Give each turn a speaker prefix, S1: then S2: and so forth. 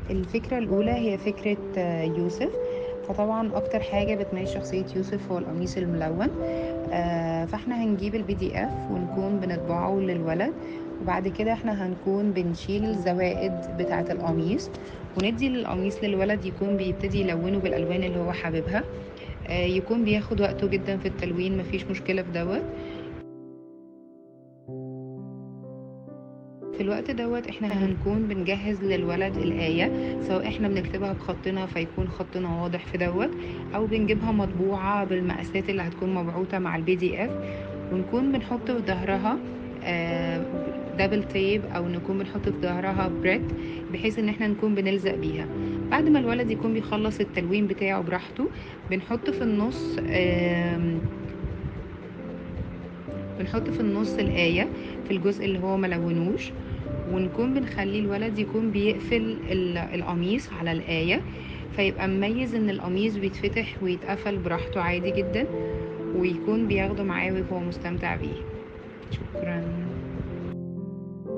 S1: الفكرة الأولى هي فكرة يوسف. فطبعا أكتر حاجة بتميز شخصية يوسف هو القميص الملون. فاحنا هنجيب الPDF ونكون بنطبعه للولد، وبعد كده احنا هنكون بنشيل الزوائد بتاعة القميص، وندي للقميص للولد يكون بيبتدي يلونه بالألوان اللي هو حاببها. يكون بياخد وقته جدا في التلوين، مفيش مشكلة في دوت. في الوقت دوت احنا هنكون بنجهز للولد الآية، سواء احنا بنكتبها بخطنا فيكون خطنا واضح في دوت، او بنجيبها مطبوعة بالمقاسات اللي هتكون مبعوثة مع الPDF، ونكون بنحط في ظهرها دبل تيب، او نكون بنحط في ظهرها بريد، بحيث ان احنا نكون بنلزق بيها. بعد ما الولد يكون بيخلص التلوين بتاعه براحته، بنحط في النص الآية في الجزء اللي هو ملونوش، ونكون بنخلي الولد يكون بيقفل القميص على الآية، فيبقى مميز ان القميص بيتفتح ويتقفل براحته عادي جدا، ويكون بياخده معاه وهو مستمتع بيه. شكرا.